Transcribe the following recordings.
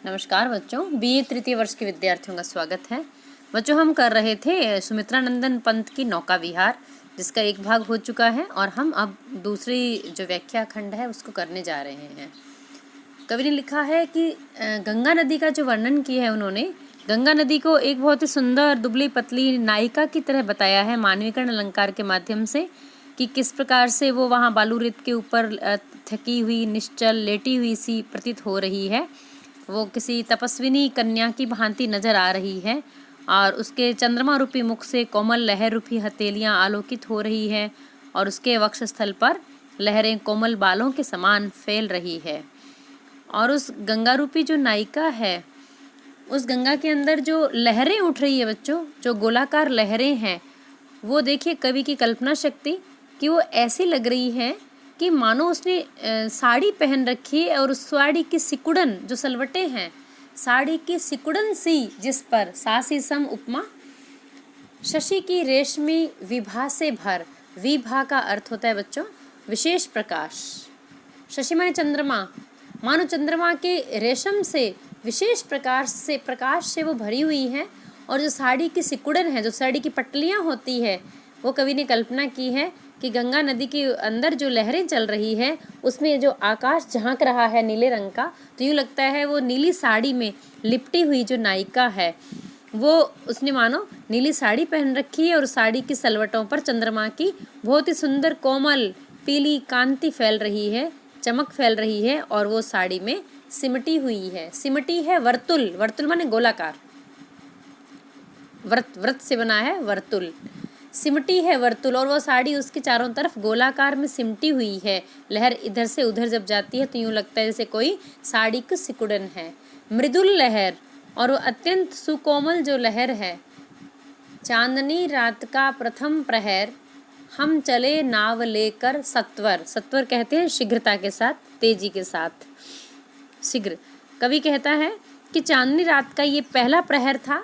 नमस्कार बच्चों, बीए तृतीय वर्ष के विद्यार्थियों का स्वागत है। बच्चों, हम कर रहे थे सुमित्रानंदन पंत की नौका विहार, जिसका एक भाग हो चुका है और हम अब दूसरी जो व्याख्या खंड है उसको करने जा रहे हैं। कवि ने लिखा है कि गंगा नदी का जो वर्णन किया है उन्होंने, गंगा नदी को एक बहुत ही सुंदर दुबली पतली नायिका की तरह बताया है मानवीकरण अलंकार के माध्यम से, कि किस प्रकार से वो वहाँ बालू रेत के ऊपर थकी हुई, निश्चल, लेटी हुई सी प्रतीत हो रही है। वो किसी तपस्विनी कन्या की भांति नजर आ रही है और उसके चंद्रमा रूपी मुख से कोमल लहर रूपी हथेलियां आलोकित हो रही है और उसके वक्षस्थल पर लहरें कोमल बालों के समान फैल रही है। और उस गंगा रूपी जो नायिका है, उस गंगा के अंदर जो लहरें उठ रही है बच्चों, जो गोलाकार लहरें हैं, वो देखिए कवि की कल्पना शक्ति कि वो ऐसी लग रही है कि मानो उसने साड़ी पहन रखी है और उस साड़ी की सिकुड़न, जो सलवटें हैं, साड़ी की सिकुड़न सी जिस पर सासी सम उपमा, शशि की रेशमी विभा से भर। विभा का अर्थ होता है बच्चों विशेष प्रकाश। शशि माने चंद्रमा, मानो चंद्रमा के रेशम से विशेष प्रकाश से वो भरी हुई है। और जो साड़ी की सिकुड़न है, जो साड़ी की पटलियाँ होती है, वो कवि ने कल्पना की है कि गंगा नदी के अंदर जो लहरें चल रही है उसमें जो आकाश झांक रहा है नीले रंग का, तो यूँ लगता है वो नीली साड़ी में लिपटी हुई जो नायिका है, वो उसने मानो नीली साड़ी पहन रखी है और साड़ी की सलवटों पर चंद्रमा की बहुत ही सुंदर कोमल पीली कांति फैल रही है, चमक फैल रही है और वो साड़ी में सिमटी हुई है। सिमटी है वर्तुल, वर्तुल माने गोलाकार, व्रत से बना है वर्तुल, सिमटी है वर्तुल, और वो साड़ी उसके चारों तरफ गोलाकार में सिमटी हुई है। लहर इधर से उधर जब जाती है तो यूँ लगता है जैसे कोई साड़ी की सिकुड़न है। मृदुल लहर, और वो अत्यंत सुकोमल जो लहर है। चांदनी रात का प्रथम प्रहर, हम चले नाव लेकर सत्वर। सत्वर कहते हैं शीघ्रता के साथ, तेजी के साथ, शीघ्र। कवि कहता है कि चांदनी रात का ये पहला प्रहर था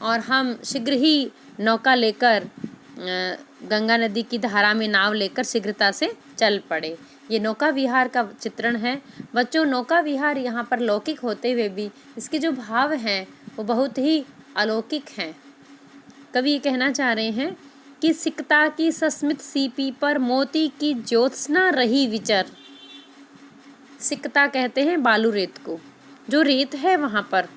और हम शीघ्र ही नौका लेकर गंगा नदी की धारा में नाव लेकर शीघ्रता से चल पड़े। ये नौका विहार का चित्रण है बच्चों। नौका विहार यहाँ पर लौकिक होते हुए भी इसके जो भाव हैं वो बहुत ही अलौकिक हैं। कवि ये कहना चाह रहे हैं कि सिकता की सस्मित सीपी पर मोती की ज्योत्सना रही विचर। सिकता कहते हैं बालू रेत को, जो रेत है वहाँ पर,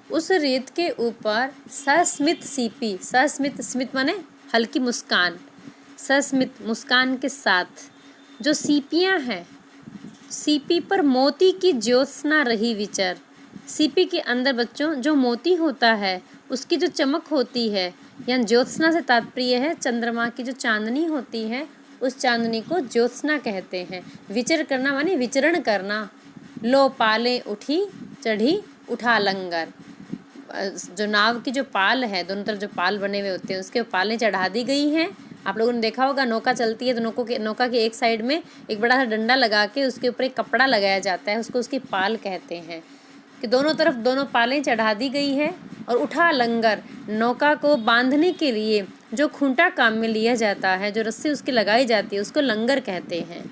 उस रेत के ऊपर सस्मित सीपी, सस्मित, स्मित माने हल्की मुस्कान, सस्मित मुस्कान के साथ जो सीपियाँ हैं, सीपी पर मोती की ज्योत्सना रही विचर। सीपी के अंदर बच्चों जो मोती होता है उसकी जो चमक होती है, यानी ज्योत्सना से तात्पर्य है चंद्रमा की जो चांदनी होती है, उस चांदनी को ज्योत्सना कहते हैं। विचर करना माने विचरण करना। लो पाले उठी चढ़ी उठा लंगर, जो नाव की जो पाल है, दोनों तरफ जो पाल बने हुए होते हैं उसके पालें चढ़ा दी गई हैं। आप लोगों ने देखा होगा नौका चलती है तो नौका के एक साइड में एक बड़ा सा डंडा लगा के उसके ऊपर एक कपड़ा लगाया जाता है, उसको उसकी पाल कहते हैं। कि दोनों तरफ दोनों पालें चढ़ा दी गई है। और उठा लंगर, नौका को बांधने के लिए जो खूंटा काम में लिया जाता है, जो रस्सी उसकी लगाई जाती है, उसको लंगर कहते हैं।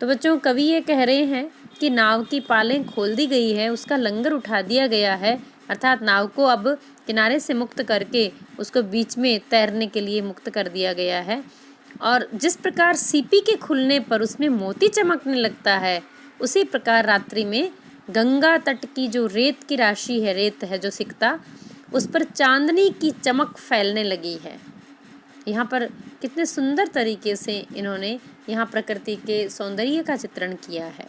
तो बच्चों कवि ये कह रहे हैं कि नाव की पालें खोल दी गई है, उसका लंगर उठा दिया गया है, अर्थात नाव को अब किनारे से मुक्त करके उसको बीच में तैरने के लिए मुक्त कर दिया गया है। और जिस प्रकार सीपी के खुलने पर उसमें मोती चमकने लगता है, उसी प्रकार रात्रि में गंगा तट की जो रेत की राशि है, रेत है जो सिकता, उस पर चांदनी की चमक फैलने लगी है। यहाँ पर कितने सुंदर तरीके से इन्होंने यहाँ प्रकृति के सौंदर्य का चित्रण किया है।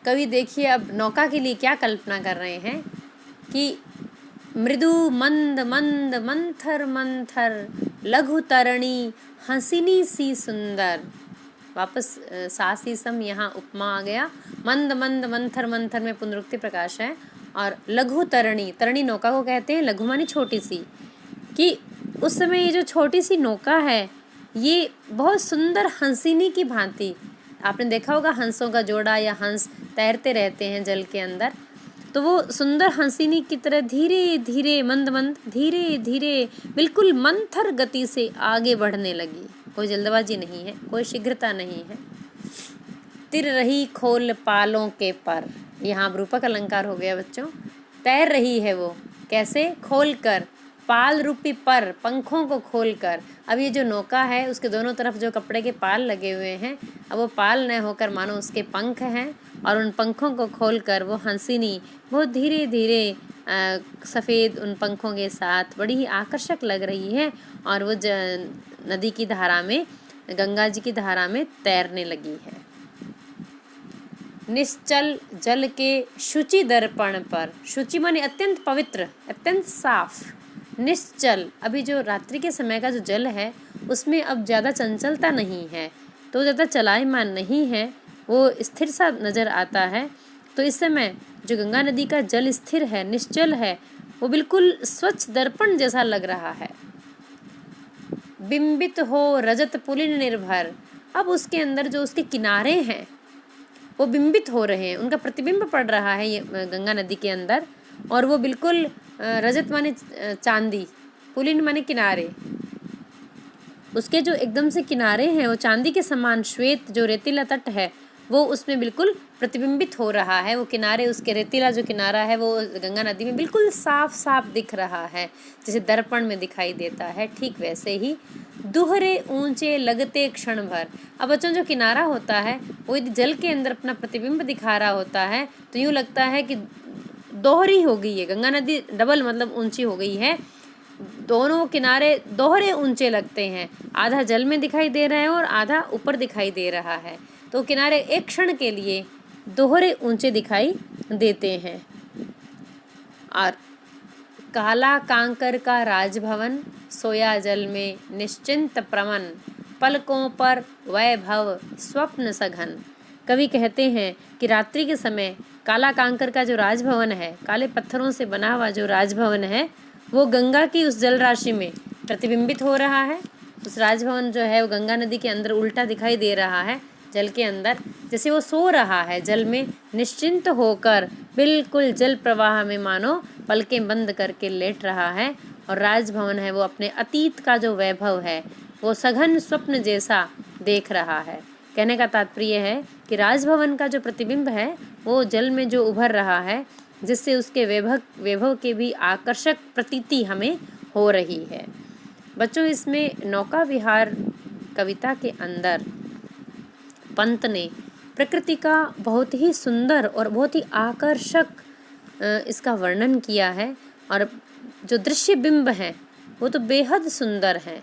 कवि देखिए अब नौका के लिए क्या कल्पना कर रहे हैं कि मृदु मंद मंद मंथर मंथर लघु तरणी हंसिनी सी सुंदर। वापस सासी सम यहाँ उपमा आ गया। मंद मंद मंथर, मंथर में पुनरुक्ति प्रकाश है। और लघु तरणी, तरणी नौका को कहते हैं, लघु मानी छोटी सी, कि उस समय ये जो छोटी सी नौका है ये बहुत सुंदर हंसिनी की भांति, आपने देखा होगा हंसों का जोड़ा या हंस तैरते रहते हैं जल के अंदर, तो वो सुंदर हंसिनी की तरह धीरे धीरे मंद मंद धीरे धीरे बिल्कुल मंथर गति से आगे बढ़ने लगी। कोई जल्दबाजी नहीं है, कोई शीघ्रता नहीं है। तिर रही खोल पालों के पर, यहाँ रूपक अलंकार हो गया बच्चों। तैर रही है वो, कैसे? खोल कर, पाल रूपी पर, पंखों को खोलकर। अब ये जो नौका है उसके दोनों तरफ जो कपड़े के पाल लगे हुए हैं, अब वो पाल न होकर मानो उसके पंख हैं, और उन पंखों को खोलकर वो हंसिनी बहुत धीरे धीरे सफ़ेद उन पंखों के साथ बड़ी ही आकर्षक लग रही है, और वो नदी की धारा में, गंगा जी की धारा में तैरने लगी है। निश्चल जल के शुचि दर्पण पर, शुचि माने अत्यंत पवित्र, अत्यंत साफ। निश्चल, अभी जो रात्रि के समय का जो जल है उसमें अब ज़्यादा चंचलता नहीं है, तो ज़्यादा चलायमान नहीं है, वो स्थिर सा नज़र आता है। तो इस समय जो गंगा नदी का जल स्थिर है, निश्चल है, वो बिल्कुल स्वच्छ दर्पण जैसा लग रहा है। बिंबित हो रजत पुलिन निर्भर, अब उसके अंदर जो उसके किनारे हैं वो बिंबित हो रहे हैं, उनका प्रतिबिंब पड़ रहा है ये गंगा नदी के अंदर, और वो बिल्कुल रजत माने चांदी, पुलिन माने किनारे, उसके जो एकदम से किनारे हैं वो चांदी के समान श्वेत जो रेतीला तट है वो उसमें बिल्कुल प्रतिबिंबित हो रहा है। वो किनारे, उसके रेतीला जो किनारा है वो गंगा नदी में बिल्कुल साफ साफ दिख रहा है, जैसे दर्पण में दिखाई देता है। ठीक वैसे ही दुहरे ऊंचे लगते क्षण भर, अब बच्चों जो किनारा होता है वो यदि जल के अंदर अपना प्रतिबिंब दिखा रहा होता है तो यूँ लगता है कि दोहरी हो गई है गंगा नदी, डबल मतलब ऊंची हो गई है। दोनों किनारे दोहरे ऊंचे लगते हैं, आधा जल में दिखाई दे रहा है और आधा ऊपर दिखाई दे रहा है, तो किनारे एक क्षण के लिए दोहरे ऊंचे दिखाई देते हैं। और काला कांकर का राजभवन, सोया जल में निश्चिंत प्रमन, पलकों पर वैभव स्वप्न सघन। कवि कहते हैं कि रात्रि के समय काला कांकर का जो राजभवन है, काले पत्थरों से बना हुआ जो राजभवन है, वो गंगा की उस जल राशि में प्रतिबिंबित हो रहा है। उस राजभवन जो है वो गंगा नदी के अंदर उल्टा दिखाई दे रहा है, जल के अंदर, जैसे वो सो रहा है जल में निश्चिंत होकर, बिल्कुल जल प्रवाह में मानो पलकें बंद करके लेट रहा है। और राजभवन है वो अपने अतीत का जो वैभव है वो सघन स्वप्न जैसा देख रहा है। कहने का तात्पर्य है कि राजभवन का जो प्रतिबिंब है वो जल में जो उभर रहा है, जिससे उसके वैभव के भी आकर्षक प्रतीति हमें हो रही है। बच्चों, इसमें नौका विहार कविता के अंदर पंत ने प्रकृति का बहुत ही सुंदर और बहुत ही आकर्षक इसका वर्णन किया है, और जो दृश्य बिंब हैं वो तो बेहद सुंदर हैं,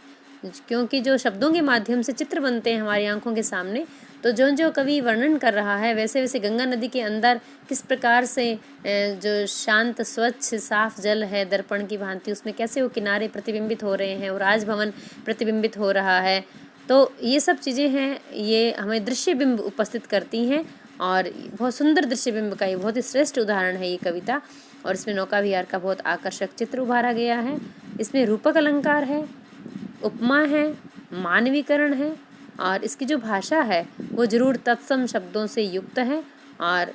क्योंकि जो शब्दों के माध्यम से चित्र बनते हैं हमारी आंखों के सामने, तो जो जो कवि वर्णन कर रहा है वैसे वैसे गंगा नदी के अंदर किस प्रकार से जो शांत स्वच्छ साफ जल है दर्पण की भांति, उसमें कैसे वो किनारे प्रतिबिंबित हो रहे हैं और राजभवन प्रतिबिंबित हो रहा है, तो ये सब चीज़ें हैं, ये हमें दृश्य बिंब उपस्थित करती हैं। और बहुत सुंदर दृश्य बिंब का ये बहुत ही श्रेष्ठ उदाहरण है ये कविता, और इसमें नौका विहार का बहुत आकर्षक चित्र उभारा गया है। इसमें रूपक अलंकार है, उपमा है, मानवीकरण है, और इसकी जो भाषा है वो जरूर तत्सम शब्दों से युक्त है। और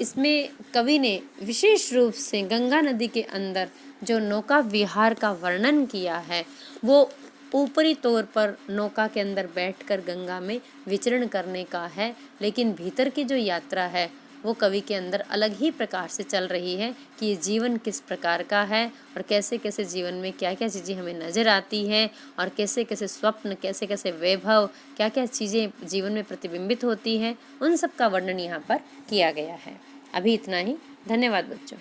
इसमें कवि ने विशेष रूप से गंगा नदी के अंदर जो नौका विहार का वर्णन किया है वो ऊपरी तौर पर नौका के अंदर बैठकर गंगा में विचरण करने का है, लेकिन भीतर की जो यात्रा है वो कवि के अंदर अलग ही प्रकार से चल रही है कि ये जीवन किस प्रकार का है और कैसे कैसे जीवन में क्या क्या चीज़ें हमें नज़र आती हैं, और कैसे कैसे स्वप्न, कैसे कैसे वैभव, क्या क्या चीज़ें जीवन में प्रतिबिंबित होती हैं, उन सब का वर्णन यहाँ पर किया गया है। अभी इतना ही। धन्यवाद बच्चों।